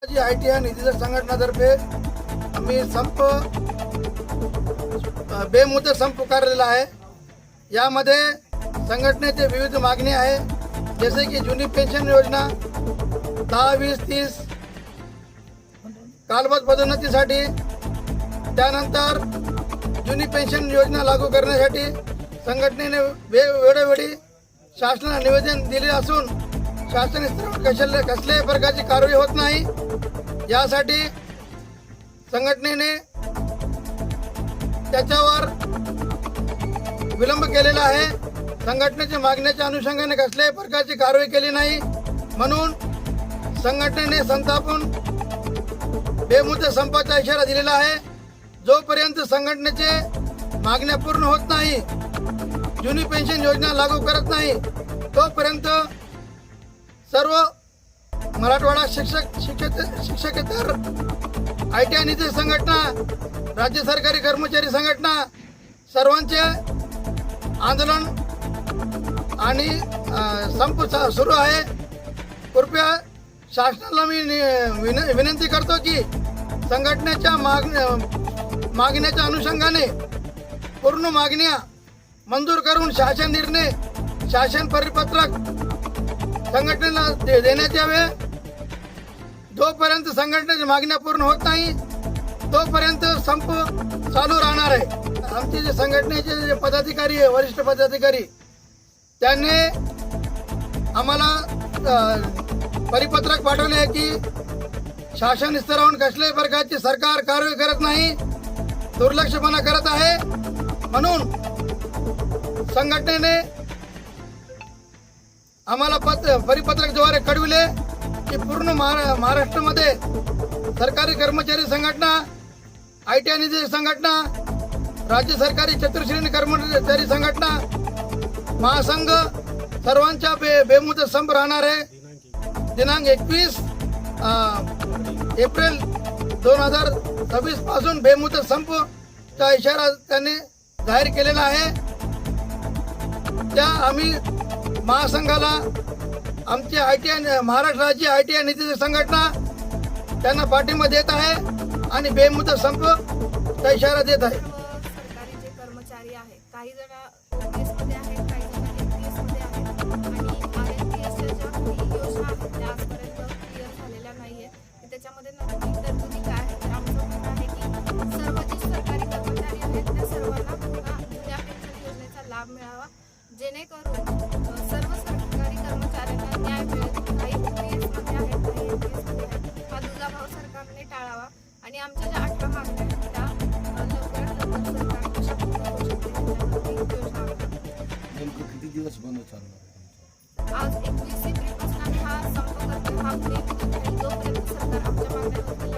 ITI निधी संघटनातर्फे आम्ही बेमुदत संप पुकारलेला आहे। यामध्ये संघटनेचे विविध मागणी आहे, जसे की जुनी पेन्शन योजना 10, 20, 30 कालबद्ध पदोन्नतीसाठी, त्यानंतर जुनी पेन्शन योजना लागू करण्यासाठी संघटनेने वेळोवेळी शासनाला निवेदन दिले असून शासन स्तरावर कसल्याही प्रकारची कारवाई होत नाही। यासाठी संघटनेने त्याच्यावर विलंब केलेला आहे। संघटनेच्या मागण्याच्या अनुषंगाने कसल्याही प्रकारची कारवाई केली नाही, म्हणून संघटनेने संतापून बेमुदत संपाचा इशारा दिलेला आहे। जोपर्यंत संघटनेचे मागण्या पूर्ण होत नाही, जुनी पेन्शन योजना लागू करत नाही, तोपर्यंत सर्व मराठवाडा शिक्षकेतर ITI निधी संघटना, राज्य सरकारी कर्मचारी संघटना सर्वांचे आंदोलन आणि संप सुरू आहे। कृपया शासनाला मी विनंती करतो की संघटनेच्या मागण्याच्या अनुषंगाने पूर्ण मागण्या मंजूर करून शासन निर्णय, शासन परिपत्रक संघटनेला देण्यात यावे। जोपर्यंत संघटनेच्या मागण्या पूर्ण होत नाही, तोपर्यंत संप चालू राहणार आहे। आमचे जे संघटनेचे जे पदाधिकारी आहे, वरिष्ठ पदाधिकारी, त्यांनी आम्हाला परिपत्रक पाठवले आहे की शासन स्तरावरून कसल्याही प्रकारची सरकार कारवाई करत नाही, दुर्लक्षपणा करत आहे। म्हणून संघटनेने आम्हाला परिपत्रकद्वारे कळविले की पूर्ण महाराष्ट्रामध्ये सरकारी कर्मचारी संघटना, ITI निधी संघटना, राज्य सरकारी चतुश्रेणी कर्मचारी संघटना, महासंघ सर्वांच्या बेमुदत संप राहणार आहे। दिनांक 21 एप्रिल 2026 पासून बेमुदत संपचा इशारा त्यांनी जाहीर केलेला आहे। त्या आम्ही महासंघाला आमचे ITI महाराष्ट्र राज्य ITI निधी संघटना त्यांना पाठिंबा देत आहे आणि बेमुदत संपचा इशारा देत आहे। सरकारी जे कर्मचारी आहेत, काही जण OPS मध्ये आहेत, काही जण MPS मध्ये आहेत आणि RNPS च्या ज्या योजना आहेत त्या आजपर्यंत क्लिअर झालेल्या नाहीये। त्याच्यामध्ये नक्की तरतुदी काय आहे, तर आमचं म्हणणं आहे की सर्व जे सरकारी कर्मचारी आहेत त्या सर्वांना पुन्हा जुन्या पेन्शन योजनेचा लाभ मिळावा, जेणेकरून सर्व सरकारी कर्मचाऱ्यांना न्याय मिळेल। काही OPS मध्ये आहेत, काही MPS मध्ये आहेत, हा दुजाभाव सरकारने टाळावा आणि आमच्या ज्या 18 मागण्या आहेत त्या लवकरात लवकर सरकार कशा पूर्ण करू शकते याच्यावरती योजना आखा। नेमकं किती दिवस बंद चालणार आहे? आज 21 एप्रिलपासून आम्ही हा संप करतोय, हा पुढे जोपर्यंत सरकार आमच्या मागण्यांवरती